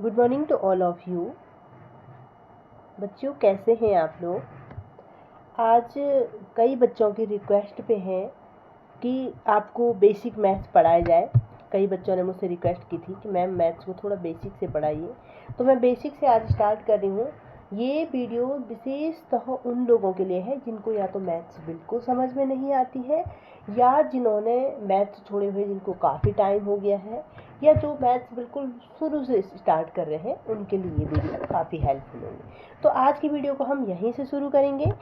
Good morning to all of you. बच्चों कैसे हैं आप लोग। आज कई बच्चों की रिक्वेस्ट पे है कि आपको बेसिक मैथ्स पढ़ाया जाए। कई बच्चों ने मुझसे रिक्वेस्ट की थी कि मैम मैथ्स को थोड़ा बेसिक से पढ़ाइए, तो मैं बेसिक से आज स्टार्ट कर रही हूँ। ये वीडियो विशेषतः उन लोगों के लिए है जिनको या तो मैथ्स बिल्कुल समझ में नहीं आती है, या जिन्होंने मैथ्स छोड़े हुए जिनको काफ़ी टाइम हो गया है, या जो मैथ्स बिल्कुल शुरू से स्टार्ट कर रहे हैं, उनके लिए ये वीडियो काफ़ी हेल्पफुल होगी। तो आज की वीडियो को हम यहीं से शुरू करेंगे,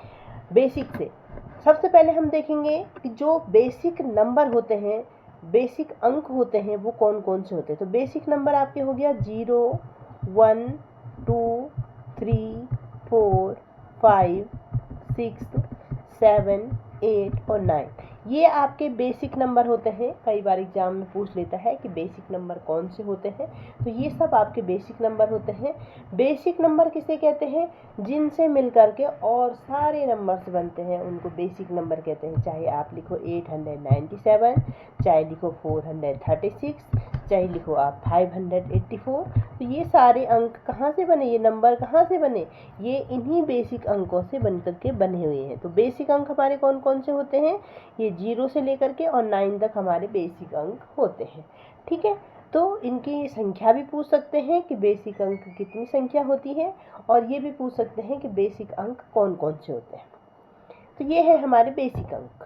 बेसिक से। सबसे पहले हम देखेंगे कि जो बेसिक नंबर होते हैं, बेसिक अंक होते हैं, वो कौन कौन से होते हैं। तो बेसिक नंबर आपके हो गया 0, 1, 2, 3, 4, 5, 6, 7, 8 और 9। ये आपके बेसिक नंबर होते हैं। कई बार एग्जाम में पूछ लेता है कि बेसिक नंबर कौन से होते हैं, तो ये सब आपके बेसिक नंबर होते हैं। बेसिक नंबर किसे कहते हैं? जिनसे मिलकर के और सारे नंबर्स बनते हैं, उनको बेसिक नंबर कहते हैं। चाहे आप लिखो 897, चाहे लिखो 436, चाहे लिखो आप 584, तो ये सारे अंक कहाँ से बने, ये नंबर कहाँ से बने? ये इन्हीं बेसिक अंकों से बनकर के बने हुए हैं। तो बेसिक अंक हमारे कौन कौन से होते हैं? ये 0 से लेकर के और 9 तक हमारे बेसिक अंक होते हैं। ठीक है, तो इनकी संख्या भी पूछ सकते हैं कि बेसिक अंक कितनी संख्या होती है, और ये भी पूछ सकते हैं कि बेसिक अंक कौन कौन से होते हैं। तो ये है हमारे बेसिक अंक।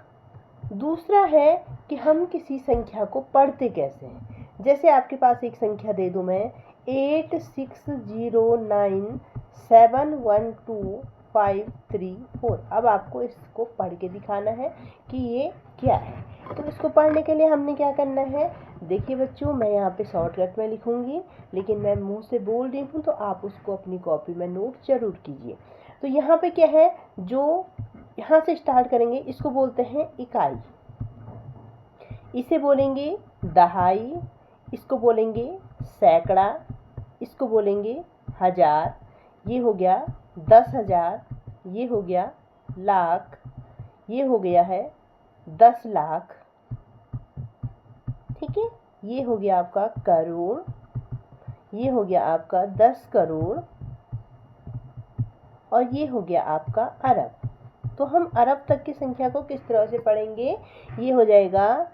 दूसरा है कि हम किसी संख्या को पढ़ते कैसे हैं। जैसे आपके पास एक संख्या दे दूं मैं, 8609712534। अब आपको इसको पढ़ के दिखाना है कि ये क्या है। तो इसको पढ़ने के लिए हमने क्या करना है, देखिए बच्चों, मैं यहाँ पे शॉर्टकट में लिखूंगी, लेकिन मैं मुंह से बोल रही हूँ तो आप उसको अपनी कॉपी में नोट जरूर कीजिए। तो यहाँ पे क्या है, जो यहाँ से स्टार्ट करेंगे, इसको बोलते हैं इकाई, इसे बोलेंगे दहाई, इसको बोलेंगे सैकड़ा, इसको बोलेंगे हजार, ये हो गया 10,000, ये हो गया लाख, ये हो गया है 10 लाख। ठीक है, ये हो गया आपका करोड़, ये हो गया आपका 10 करोड़, और ये हो गया आपका अरब। तो हम अरब तक की संख्या को किस तरह से पढ़ेंगे? ये हो जाएगा,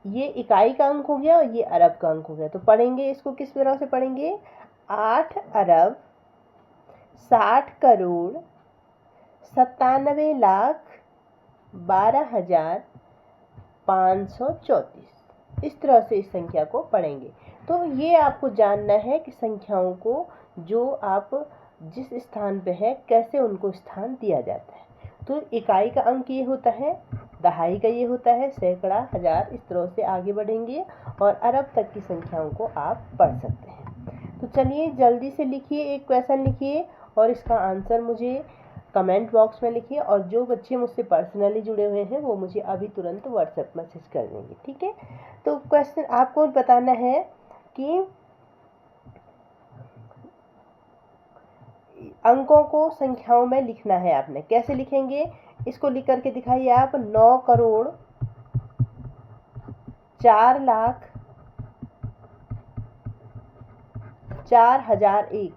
ये इकाई का अंक हो गया और ये अरब का अंक हो गया। तो पढ़ेंगे इसको किस तरह से पढ़ेंगे? 8 अरब 60 करोड़ 97 लाख 12,534। इस तरह से इस संख्या को पढ़ेंगे। तो ये आपको जानना है कि संख्याओं को जो आप जिस स्थान पे है, कैसे उनको स्थान दिया जाता है। तो इकाई का अंक ये होता है, दहाई का ये होता है, सैकड़ा, हजार, इस तरह से आगे बढ़ेंगे और अरब तक की संख्याओं को आप पढ़ सकते हैं। तो चलिए जल्दी से लिखिए, एक क्वेश्चन लिखिए और इसका आंसर मुझे कमेंट बॉक्स में लिखिए। और जो बच्चे मुझसे पर्सनली जुड़े हुए हैं वो मुझे अभी तुरंत व्हाट्सएप मैसेज कर देंगे। ठीक है, तो क्वेश्चन आपको बताना है कि अंकों को संख्याओं में लिखना है आपने। कैसे लिखेंगे, इसको लिख करके दिखाइए आप। 9 करोड़ 4 लाख 4,001।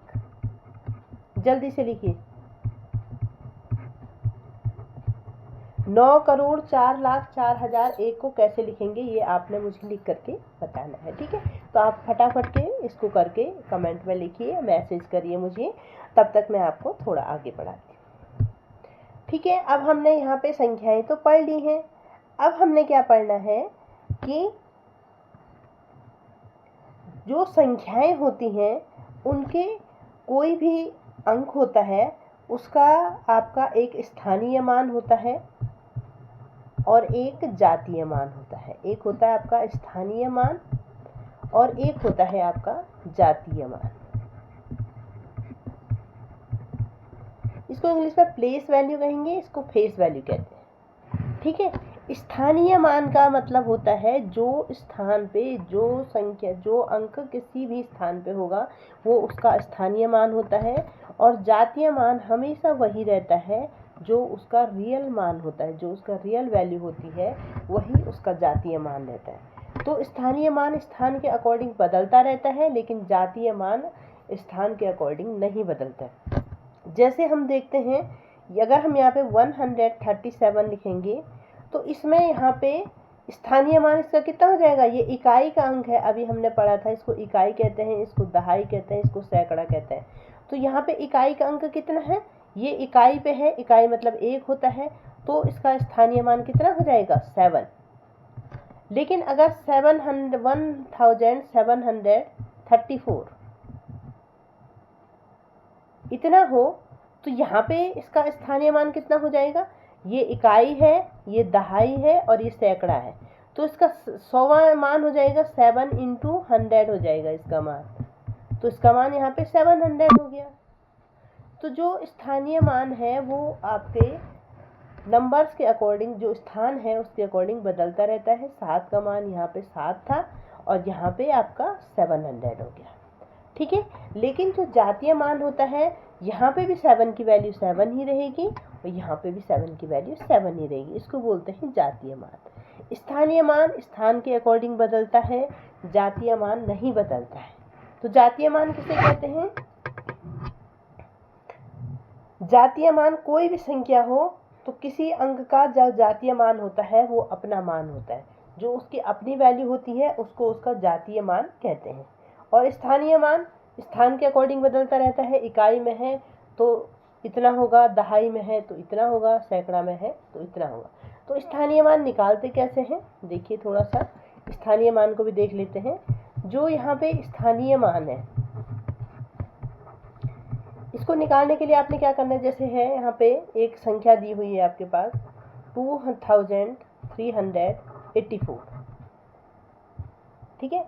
जल्दी से लिखिए, 9 करोड़ 4 लाख 4,001 को कैसे लिखेंगे, ये आपने मुझे लिख करके बताना है। ठीक है, तो आप फटाफट के इसको करके कमेंट में लिखिए, मैसेज करिए मुझे, तब तक मैं आपको थोड़ा आगे बढ़ाती हूँ। ठीक है, अब हमने यहाँ पे संख्याएं तो पढ़ ली हैं। अब हमने क्या पढ़ना है कि जो संख्याएं होती हैं, उनके कोई भी अंक होता है, उसका आपका एक स्थानीय मान होता है और एक जातीय मान होता है। एक होता है आपका स्थानीय मान और एक होता है आपका जातीय मान। इसको इंग्लिश में प्लेस वैल्यू कहेंगे, इसको फेस वैल्यू कहते हैं। ठीक है, स्थानीय मान का मतलब होता है जो स्थान पे जो संख्या, जो अंक किसी भी स्थान पे होगा, वो उसका स्थानीय मान होता है। और जातीय मान हमेशा वही रहता है जो उसका रियल मान होता है, जो उसका रियल वैल्यू होती है, वही उसका जातीय मान रहता है। तो स्थानीय मान स्थान के अकॉर्डिंग बदलता रहता है, लेकिन जातीय मान स्थान के अकॉर्डिंग नहीं बदलता है। जैसे हम देखते हैं, अगर हम यहाँ पे 137 लिखेंगे तो इसमें यहाँ पे स्थानीय मान इसका कितना हो जाएगा, ये इकाई का अंक है, अभी हमने पढ़ा था, इसको इकाई कहते हैं, इसको दहाई कहते हैं, इसको सैकड़ा कहते हैं। तो यहाँ पे इकाई का अंक कितना है, ये इकाई पे है, इकाई मतलब 1 होता है, तो इसका स्थानीय मान कितना हो जाएगा 7। लेकिन अगर 1734 इतना हो तो यहाँ पे इसका स्थानीय मान कितना हो जाएगा, ये इकाई है, ये दहाई है और ये सैकड़ा है, तो इसका 100वां मान हो जाएगा 7 × 100 हो जाएगा इसका मान, तो इसका मान यहाँ पे 700 हो गया। तो जो स्थानीय मान है वो आपके नंबर्स के अकॉर्डिंग, जो स्थान है उसके अकॉर्डिंग बदलता रहता है। 7 का मान यहाँ पे 7 था और यहाँ पे आपका 700 हो गया, ठीक है। लेकिन जो जातीय मान होता है, यहाँ पे भी 7 की वैल्यू 7 ही रहेगी और यहाँ पे भी 7 की वैल्यू 7 ही रहेगी, इसको बोलते हैं जातीय मान। स्थानीय मान स्थान के अकॉर्डिंग बदलता है, जातीय मान नहीं बदलता है। तो जातीय मान किसे कहते हैं, जातीय मान कोई भी संख्या हो तो किसी अंक का जो जातीय मान होता है वो अपना मान होता है, जो उसकी अपनी वैल्यू होती है उसको उसका जातीय मान कहते हैं। और स्थानीय मान स्थान के अकॉर्डिंग बदलता रहता है, इकाई में है तो इतना होगा, दहाई में है तो इतना होगा, सैकड़ा में है तो इतना होगा। तो स्थानीय मान निकालते कैसे हैं, देखिए थोड़ा सा स्थानीय मान को भी देख लेते हैं। जो यहाँ पे स्थानीय मान है इसको निकालने के लिए आपने क्या करना है, जैसे है यहाँ पे एक संख्या दी हुई है आपके पास 2384, ठीक है,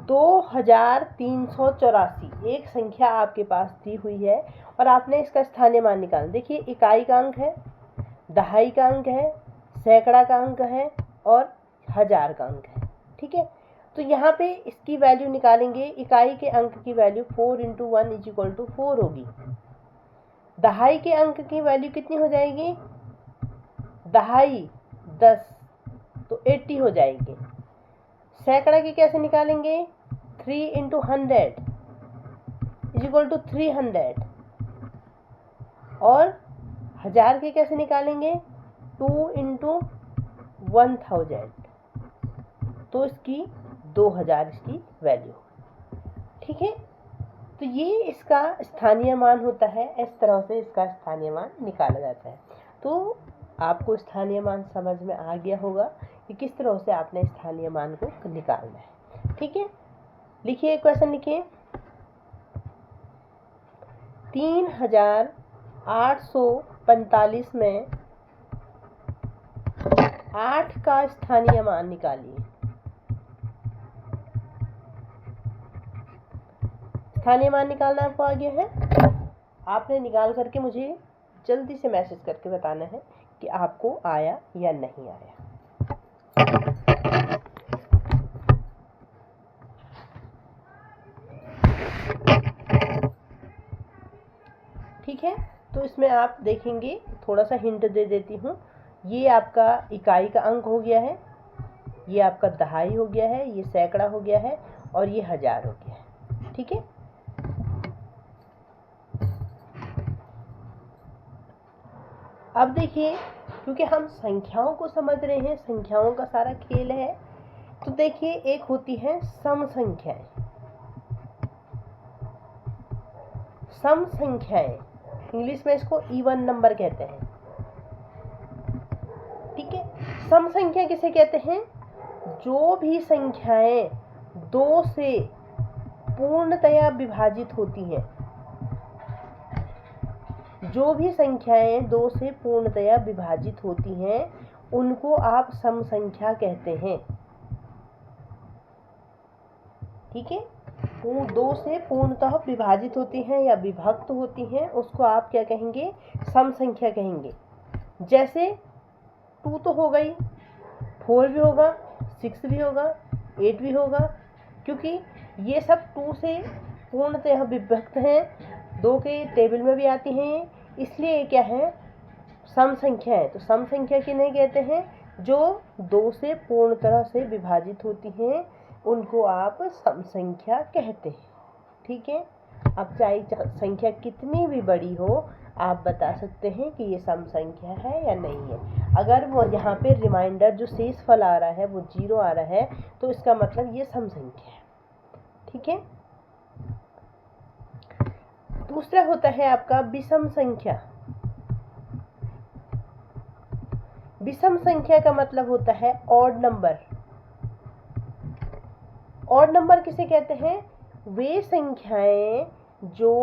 2384 एक संख्या आपके पास दी हुई है और आपने इसका स्थानीय मान निकालना। देखिए इकाई का अंक है, दहाई का अंक है, सैकड़ा का अंक है और हजार का अंक है, ठीक है। तो यहाँ पे इसकी वैल्यू निकालेंगे, इकाई के अंक की वैल्यू 4 × 1 = 4 होगी। दहाई के अंक की वैल्यू कितनी हो जाएगी, दहाई 10 तो 80 हो जाएगी। सैकड़ा की कैसे निकालेंगे, 3 × 100 = 300 और हजार के कैसे निकालेंगे, 2 × 1000 तो इसकी 2000 इसकी वैल्यू, ठीक है। तो ये इसका स्थानीय मान होता है, इस तरह से इसका स्थानीय मान निकाला जाता है। तो आपको स्थानीय मान समझ में आ गया होगा कि किस तरह से आपने स्थानीय मान को निकालना है, ठीक है। लिखिए क्वेश्चन, लिखिए 3845 में 8 का स्थानीय मान निकालिए। स्थानीय मान निकालना आपको आ गया है, आपने निकाल करके मुझे जल्दी से मैसेज करके बताना है कि आपको आया या नहीं आया। ठीक है, तो इसमें आप देखेंगे, थोड़ा सा हिंट दे देती हूँ। ये आपका इकाई का अंक हो गया है, ये आपका दहाई हो गया है, ये सैकड़ा हो गया है और ये हजार हो गया है, ठीक है। अब देखिए, क्योंकि हम संख्याओं को समझ रहे हैं, संख्याओं का सारा खेल है, तो देखिए एक होती है सम संख्याएं। सम संख्याएं इंग्लिश में इसको इवन नंबर कहते हैं, ठीक है। सम संख्या किसे कहते हैं, जो भी संख्याएं 2 से पूर्णतया विभाजित होती हैं, जो भी संख्याएं 2 से पूर्णतया विभाजित होती हैं उनको आप सम संख्या कहते हैं, ठीक है। 2 से पूर्णतः विभाजित होती हैं या विभक्त होती हैं उसको आप क्या कहेंगे, सम संख्या कहेंगे। जैसे 2 तो हो गई, 4 भी होगा, 6 भी होगा, 8 भी होगा, क्योंकि ये सब 2 से पूर्णतः विभक्त हैं, 2 के टेबल में भी आती हैं, इसलिए क्या है, सम संख्या है। तो सम संख्या किन्हें कहते हैं, जो 2 से पूर्ण तरह से विभाजित होती हैं उनको आप सम संख्या कहते हैं। ठीक है, अब चाहे संख्या कितनी भी बड़ी हो आप बता सकते हैं कि ये सम संख्या है या नहीं है। अगर वो यहाँ पे रिमाइंडर जो शेषफल आ रहा है वो 0 आ रहा है तो इसका मतलब ये सम संख्या है। ठीक है, दूसरा होता है आपका विषम संख्या। विषम संख्या का मतलब होता है ऑड नंबर। ऑड नंबर किसे कहते हैं? वे संख्याएं जो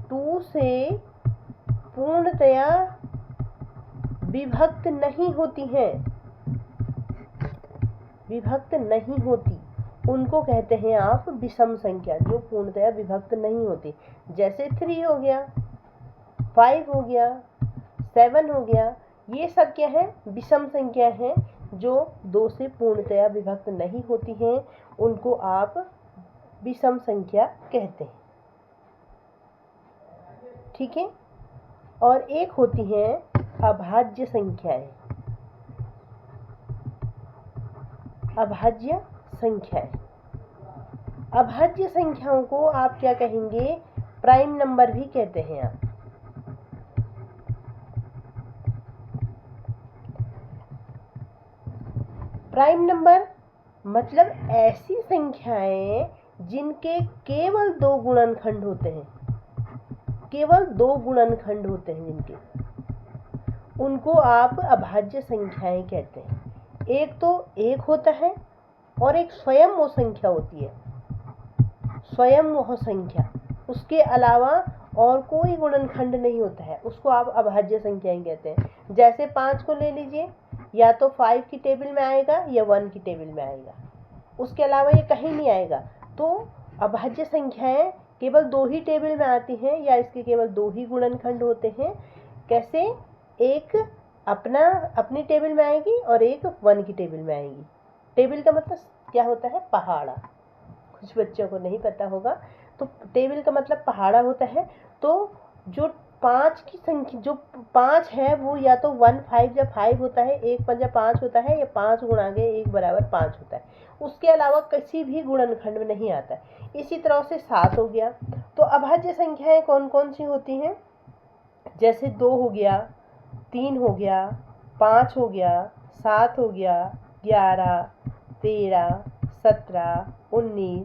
2 से पूर्णतया विभक्त नहीं होती हैं, विभक्त नहीं होती, उनको कहते हैं आप विषम संख्या, जो पूर्णतया विभक्त नहीं होती। जैसे 3 हो गया, 5 हो गया, 7 हो गया, ये सब क्या है? विषम संख्या है जो 2 से पूर्णतया विभक्त नहीं होती हैं, उनको आप विषम संख्या कहते हैं। ठीक है, और एक होती हैं अभाज्य संख्याएं। अभाज्य संख्याएं, अभाज्य संख्याओं को आप क्या कहेंगे? प्राइम नंबर भी कहते हैं आप। प्राइम नंबर मतलब ऐसी संख्याएं जिनके केवल 2 गुणनखंड होते हैं, केवल 2 गुणनखंड होते हैं जिनके, उनको आप अभाज्य संख्याएं कहते हैं। एक तो 1 होता है और एक स्वयं वो संख्या होती है, स्वयं वह संख्या, उसके अलावा और कोई गुणनखंड नहीं होता है, उसको आप अभाज्य संख्याएं कहते हैं। जैसे 5 को ले लीजिए, या तो 5 की टेबल में आएगा या 1 की टेबल में आएगा, उसके अलावा ये कहीं नहीं आएगा। तो अभाज्य संख्याएं केवल 2 ही टेबल में आती हैं या इसके केवल 2 ही गुणनखंड होते हैं। कैसे? एक अपनी टेबल में आएगी और एक 1 की टेबल में आएगी। टेबल का मतलब क्या होता है? पहाड़ा। कुछ बच्चों को नहीं पता होगा, तो टेबल का मतलब पहाड़ा होता है। तो जो 5 की संख्या, जो 5 है वो या तो 1 5 या 5 होता है, 1 5 5 होता है, या 5 गुणा के 1 बराबर 5 होता है, उसके अलावा किसी भी गुणनखंड में नहीं आता है। इसी तरह से 7 हो गया। तो अभाज्य संख्याएं कौन कौन सी होती हैं? जैसे 2 हो गया, 3 हो गया, 5 हो गया, 7 हो गया, 11, 13, 17, 19,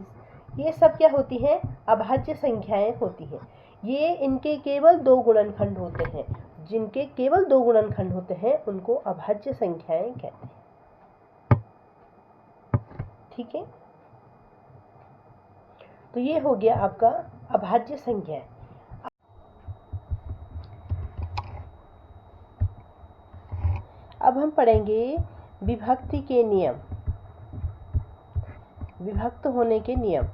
ये सब क्या होती हैं? अभाज्य संख्याएं होती हैं। ये इनके केवल 2 गुणनखंड होते हैं, जिनके केवल 2 गुणनखंड होते हैं उनको अभाज्य संख्याएं कहते हैं। ठीक है, तो ये हो गया आपका अभाज्य संख्या। अब हम पढ़ेंगे विभक्ति के नियम, विभक्त होने के नियम।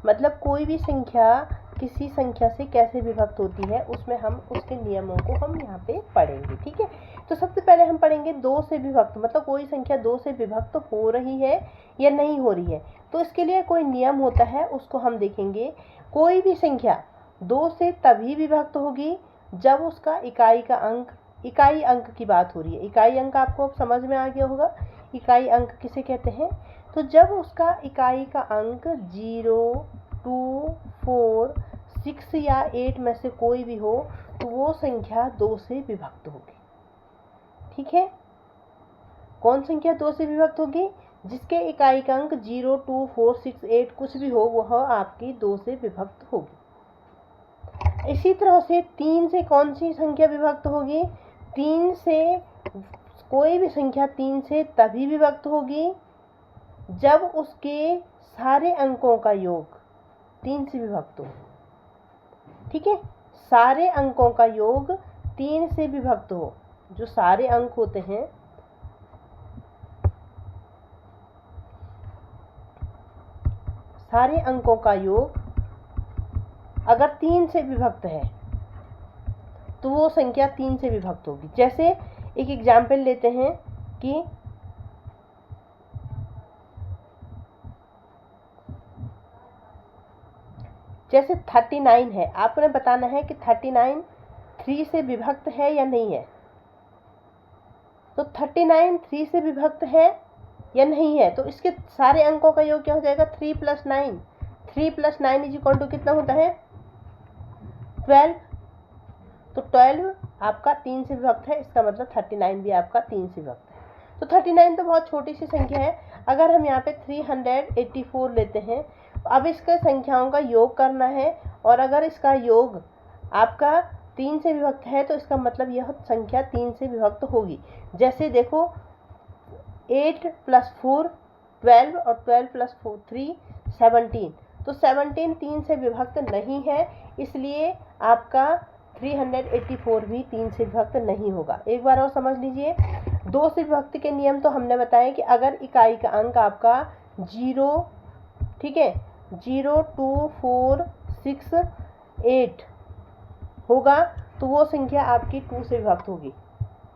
मतलब कोई भी संख्या किसी संख्या से कैसे विभक्त होती है, उसमें हम उसके नियमों को हम यहाँ पे पढ़ेंगे। ठीक है, तो सबसे पहले हम पढ़ेंगे 2 से विभक्त, मतलब कोई संख्या 2 से विभक्त हो रही है या नहीं हो रही है, तो इसके लिए कोई नियम होता है, उसको हम देखेंगे। कोई भी संख्या 2 से तभी विभक्त होगी जब उसका इकाई का अंक, इकाई अंक की बात हो रही है। इकाई अंक आपको अब समझ में आ गया होगा, इकाई अंक किसे कहते हैं? तो जब उसका इकाई का अंक 0, 2, 4, 6 या 8 में से कोई भी हो तो वो संख्या 2 से विभक्त होगी। ठीक है, कौन संख्या 2 से विभक्त होगी? जिसके इकाई का अंक 0, 2, 4, 6, 8 कुछ भी हो, वह आपकी 2 से विभक्त होगी। इसी तरह से 3 से कौन सी संख्या विभक्त होगी? 3 से कोई भी संख्या 3 से तभी विभक्त होगी जब उसके सारे अंकों का योग 3 से विभक्त हो। ठीक है, सारे अंकों का योग 3 से विभक्त हो। जो सारे अंक होते हैं, सारे अंकों का योग अगर 3 से विभक्त है तो वो संख्या 3 से विभक्त होगी। जैसे एक एग्जाम्पल लेते हैं कि जैसे 39 है, आपने बताना है कि 39 3 से विभक्त है या नहीं है। तो 39 3 से विभक्त है या नहीं है, तो इसके सारे अंकों का योग क्या हो जाएगा 3 + 9। 3 + 9 = कितना होता है 12। तो 12 आपका 3 से विभक्त है, इसका मतलब 39 भी आपका 3 से विभक्त है। तो 39 तो बहुत छोटी सी संख्या है। अगर हम यहाँ पे 384 लेते हैं, अब इसका संख्याओं का योग करना है, और अगर इसका योग आपका 3 से विभक्त है तो इसका मतलब यह संख्या 3 से विभक्त होगी। जैसे देखो 8 + 4 12 और 12 + 4 3 17। तो 17 3 से विभक्त नहीं है, इसलिए आपका 384 भी 3 से विभक्त नहीं होगा। एक बार और समझ लीजिए, 2 से विभक्ति के नियम तो हमने बताए कि अगर इकाई का अंक आपका 0, ठीक है, 0 2 4 6 8 होगा तो वो संख्या आपकी 2 से विभक्त होगी,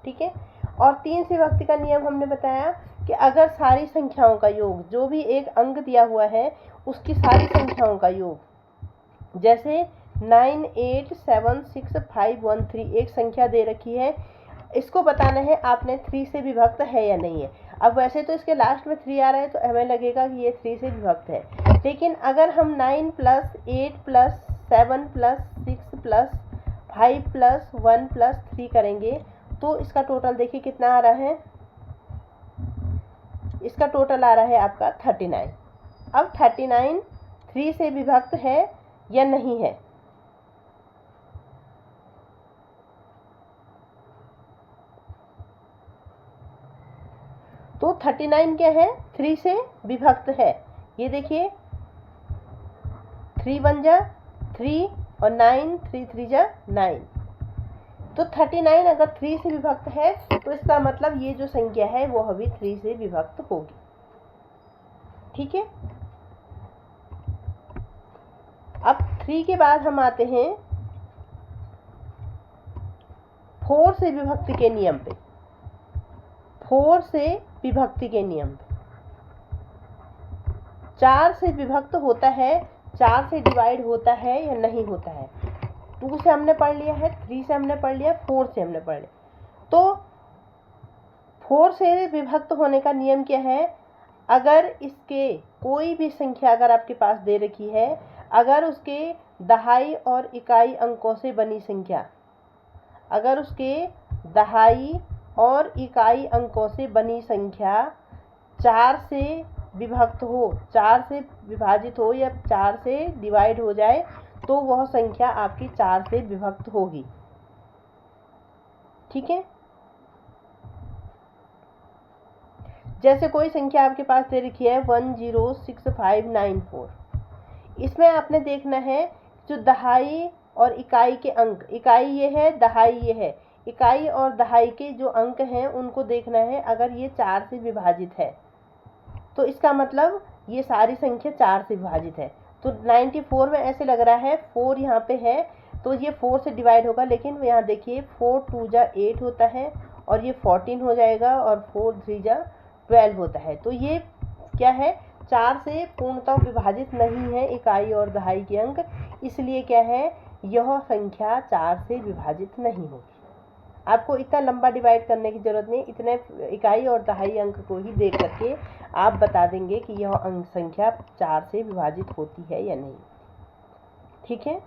ठीक है। और 3 से विभक्ति का नियम हमने बताया कि अगर सारी संख्याओं का योग, जो भी एक अंक दिया हुआ है उसकी सारी संख्याओं का योग, जैसे 9 8 7 6 5 1 3 एक संख्या दे रखी है, इसको बताना है आपने 3 से विभक्त है या नहीं है। अब वैसे तो इसके लास्ट में 3 आ रहा है तो हमें लगेगा कि ये 3 से विभक्त है, लेकिन अगर हम 9 + 8 + 7 + 6 + 5 + 1 + 3 करेंगे तो इसका टोटल देखिए कितना आ रहा है, इसका टोटल आ रहा है आपका 39। अब 39 3 से विभक्त है या नहीं है, तो 39 क्या है 3 से विभक्त है। ये देखिए 3 1 जा 3 और 9 3 3 जा 9। तो 39 अगर 3 से विभक्त है तो इसका मतलब ये जो संख्या है वो अभी 3 से विभक्त होगी, ठीक है। अब 3 के बाद हम आते हैं 4 से विभक्ति के नियम पे। 4 से विभक्ति के नियम पे 4 से विभक्त होता है, 4 से डिवाइड होता है या नहीं होता है। 2 से हमने पढ़ लिया है, 3 से हमने पढ़ लिया, 4 से हमने पढ़ लिया। तो 4 से विभक्त होने का नियम क्या है, अगर इसके कोई भी संख्या अगर आपके पास दे रखी है, अगर उसके दहाई और इकाई अंकों से बनी संख्या, अगर उसके दहाई और इकाई अंकों से बनी संख्या 4 से विभक्त हो, 4 से विभाजित हो या 4 से डिवाइड हो जाए तो वह संख्या आपकी 4 से विभक्त होगी, ठीक है। जैसे कोई संख्या आपके पास दे रखी है 106594, इसमें आपने देखना है जो दहाई और इकाई के अंक, इकाई ये है, दहाई ये है, इकाई और दहाई के जो अंक हैं उनको देखना है। अगर ये 4 से विभाजित है तो इसका मतलब ये सारी संख्या 4 से विभाजित है। तो 94 में ऐसे लग रहा है 4 यहाँ पे है तो ये 4 से डिवाइड होगा, लेकिन यहाँ देखिए 4 2 जा 8 होता है और ये 14 हो जाएगा और 4 3 जा 12 होता है। तो ये क्या है 4 से पूर्णतः विभाजित नहीं है इकाई और दहाई के अंक, इसलिए क्या है यह संख्या 4 से विभाजित नहीं होगी। आपको इतना लंबा डिवाइड करने की जरूरत नहीं, इतने इकाई और दहाई अंक को ही देख करके आप बता देंगे कि यह अंक संख्या 4 से विभाजित होती है या नहीं, ठीक है।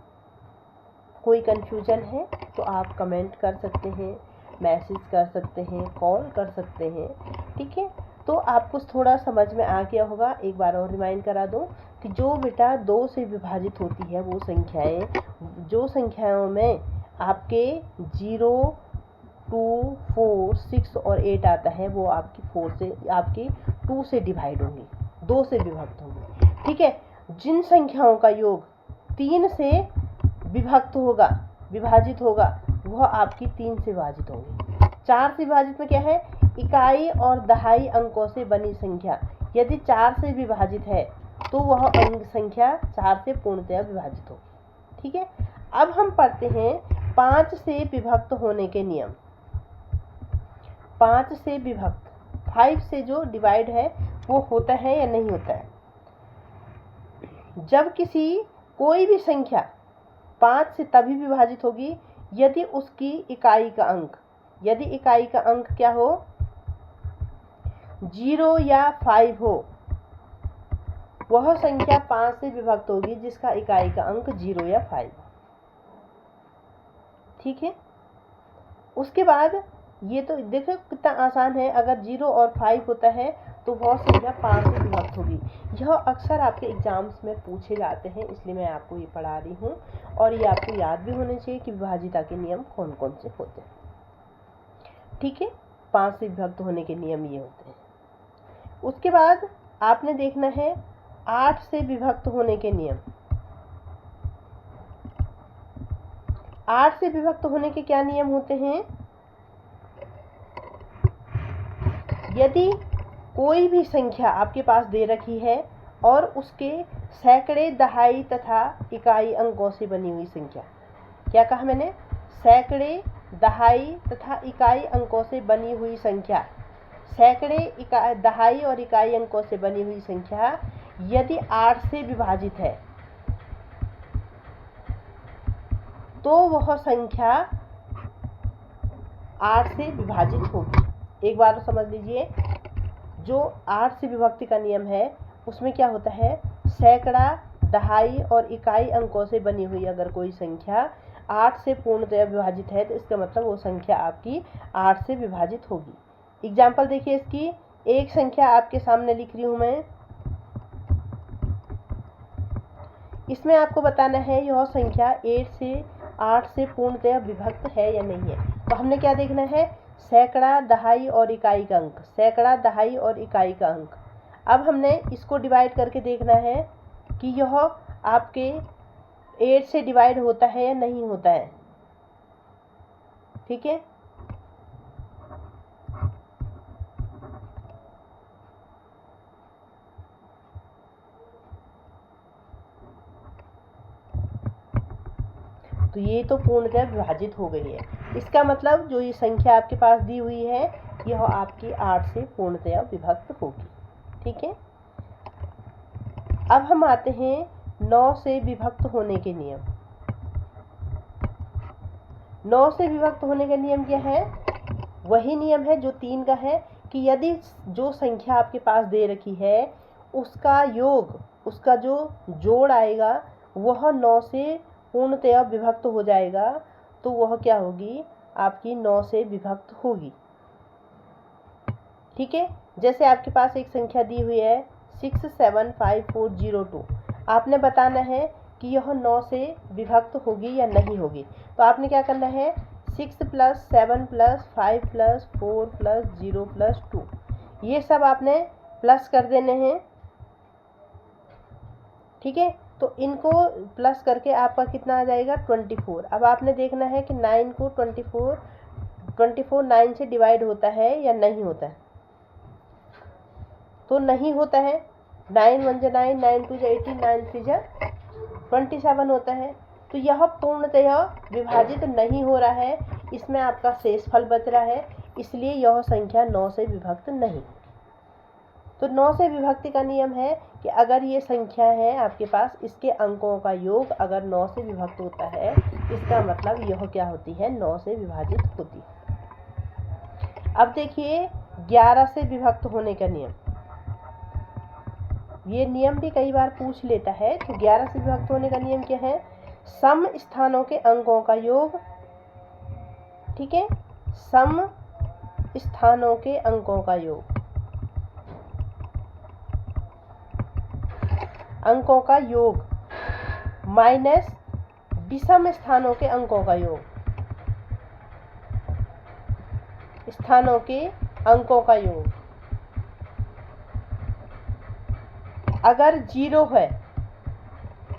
कोई कन्फ्यूजन है तो आप कमेंट कर सकते हैं, मैसेज कर सकते हैं, कॉल कर सकते हैं, ठीक है। तो आपको थोड़ा समझ में आ गया होगा। एक बार और रिमाइंड करा दूं कि जो बेटा 2 से विभाजित होती है वो संख्याएं, जो संख्याओं में आपके 0 2 4 6 और 8 आता है वो आपकी 2 से डिवाइड होंगी, 2 से विभक्त होंगी, ठीक है। जिन संख्याओं का योग 3 से विभक्त होगा, विभाजित होगा, वह आपकी 3 से विभाजित होंगी। 4 से विभाजित में क्या है, इकाई और दहाई अंकों से बनी संख्या यदि 4 से विभाजित है तो वह अंक संख्या 4 से पूर्णतया विभाजित होगी, ठीक है। अब हम पढ़ते हैं 5 से विभक्त होने के नियम। 5 से विभक्त, 5 से जो डिवाइड है वो होता है या नहीं होता है। जब कोई भी संख्या 5 से तभी विभाजित होगी यदि उसकी इकाई का अंक, यदि इकाई का अंक क्या हो 0 या 5 हो वह संख्या 5 से विभक्त होगी जिसका इकाई का अंक 0 या 5। ठीक है, उसके बाद ये तो देखो कितना आसान है, अगर 0 और 5 होता है तो वह संख्या 5 से विभक्त होगी। यह अक्सर आपके एग्जाम्स में पूछे जाते हैं, इसलिए मैं आपको ये पढ़ा रही हूँ, और ये आपको याद भी होने चाहिए कि विभाजिता के नियम कौन कौन से होते हैं। ठीक है, 5 से विभक्त होने के नियम ये होते हैं। उसके बाद आपने देखना है 8 से विभक्त होने के नियम। 8 से विभक्त होने के क्या नियम होते हैं? यदि कोई भी संख्या आपके पास दे रखी है और उसके सैकड़े, दहाई तथा इकाई अंकों से बनी हुई संख्या, क्या कहा मैंने? सैकड़े, दहाई तथा इकाई अंकों से बनी हुई संख्या, सैकड़े, दहाई और इकाई अंकों से बनी हुई संख्या यदि 8 से विभाजित है तो वह संख्या 8 से विभाजित होगी। एक बार तो समझ लीजिए, जो 8 से विभक्ति का नियम है उसमें क्या होता है, सैकड़ा, दहाई और इकाई अंकों से बनी हुई अगर कोई संख्या 8 से पूर्णतया विभाजित है तो इसका मतलब वो संख्या आपकी 8 से विभाजित होगी। एग्जाम्पल देखिए इसकी, एक संख्या आपके सामने लिख रही हूँ मैं, इसमें आपको बताना है यह संख्या 8 से पूर्णतया विभक्त है या नहीं है। तो हमने क्या देखना है, सैकड़ा, दहाई और इकाई का अंक, सैकड़ा, दहाई और इकाई का अंक। अब हमने इसको डिवाइड करके देखना है कि यह आपके 8 से डिवाइड होता है या नहीं होता है। ठीक है, तो ये तो पूर्णतः विभाजित हो गई है। इसका मतलब जो ये संख्या आपके पास दी हुई है यह आपकी 8 से पूर्णतया विभक्त होगी। ठीक है, अब हम आते हैं 9 से विभक्त होने के नियम। 9 से विभक्त होने का नियम क्या है? वही नियम है जो 3 का है कि यदि जो संख्या आपके पास दे रखी है उसका योग, उसका जो जोड़ आएगा वह 9 से पूर्णतया विभक्त हो जाएगा तो वह क्या होगी, आपकी 9 से विभक्त होगी। ठीक है, जैसे आपके पास एक संख्या दी हुई है 675402, आपने बताना है कि यह 9 से विभक्त होगी या नहीं होगी। तो आपने क्या करना है, 6 + 7 + 5 + 4 + 0 + 2 ये सब आपने प्लस कर देने हैं। ठीक है, तो इनको प्लस करके आपका कितना आ जाएगा, 24। अब आपने देखना है कि 9 को 24 9 से डिवाइड होता है या नहीं होता है। तो नहीं होता है, 9 1 9, 9 2 18, 9 3 27 होता है। तो यह पूर्णतः विभाजित नहीं हो रहा है, इसमें आपका शेषफल बच रहा है, इसलिए यह संख्या 9 से विभक्त नहीं। तो 9 से विभक्ति का नियम है कि अगर ये संख्या है आपके पास, इसके अंकों का योग अगर 9 से विभक्त होता है इसका मतलब यह क्या होती है, 9 से विभाजित होती है। अब देखिए 11 से विभक्त होने का नियम, ये नियम भी कई बार पूछ लेता है। तो 11 से विभक्त होने का नियम क्या है, सम स्थानों के अंकों का योग। ठीक है, सम स्थानों के अंकों का योग, अंकों का योग माइनस विषम स्थानों के अंकों का योग, स्थानों के अंकों का योग। अगर 0 है,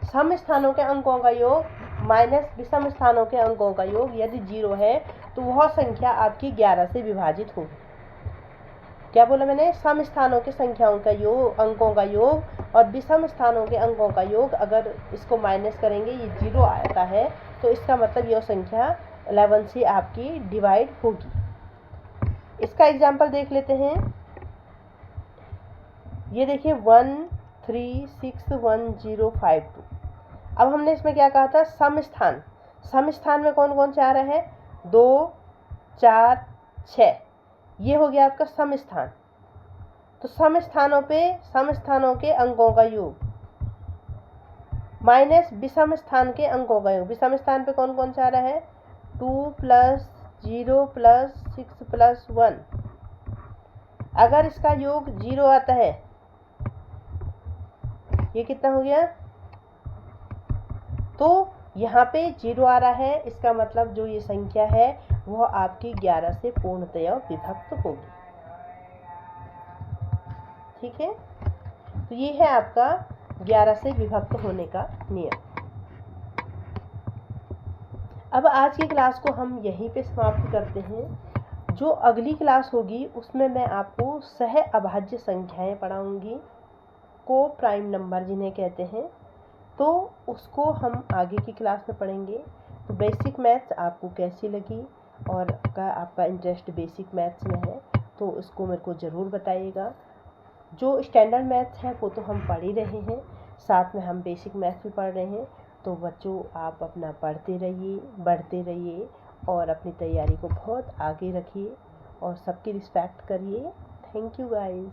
सम स्थानों के अंकों का योग माइनस विषम स्थानों के अंकों का योग यदि 0 है तो वह संख्या आपकी 11 से विभाजित होगी। क्या बोला मैंने, सम स्थानों के संख्याओं का योग, अंकों का योग और विषम स्थानों के अंकों का योग, अगर इसको माइनस करेंगे ये 0 आता है तो इसका मतलब यह संख्या 11 से आपकी डिवाइड होगी। इसका एग्जाम्पल देख लेते हैं। ये देखिए 136105 अब हमने इसमें क्या कहा था, सम स्थान। सम स्थान में कौन कौन से आ रहा है, 2 4 6, ये हो गया आपका सम स्थान। तो सम स्थानों के अंकों का योग माइनस विषम स्थान के अंकों का योग। विषम स्थान पे कौन कौन सा आ रहा है? 2 + 0 + 6 + 1। अगर इसका योग 0 आता है, ये कितना हो गया? तो यहाँ पे 0 आ रहा है, इसका मतलब जो ये संख्या है वह आपकी 11 से पूर्णतया विभक्त होगी। ठीक है, तो ये है आपका 11 से विभक्त होने का नियम। अब आज की क्लास को हम यहीं पे समाप्त करते हैं। जो अगली क्लास होगी उसमें मैं आपको सह अभाज्य संख्याएं पढ़ाऊंगी, को प्राइम नंबर जिन्हें कहते हैं, तो उसको हम आगे की क्लास में पढ़ेंगे। तो बेसिक मैथ्स आपको कैसी लगी और आपका इंटरेस्ट बेसिक मैथ्स में है तो उसको मेरे को ज़रूर बताइएगा। जो स्टैंडर्ड मैथ्स है वो तो हम पढ़ ही रहे हैं, साथ में हम बेसिक मैथ्स भी पढ़ रहे हैं। तो बच्चों आप अपना पढ़ते रहिए, बढ़ते रहिए और अपनी तैयारी को बहुत आगे रखिए और सबकी रिस्पेक्ट करिए। Thank you guys.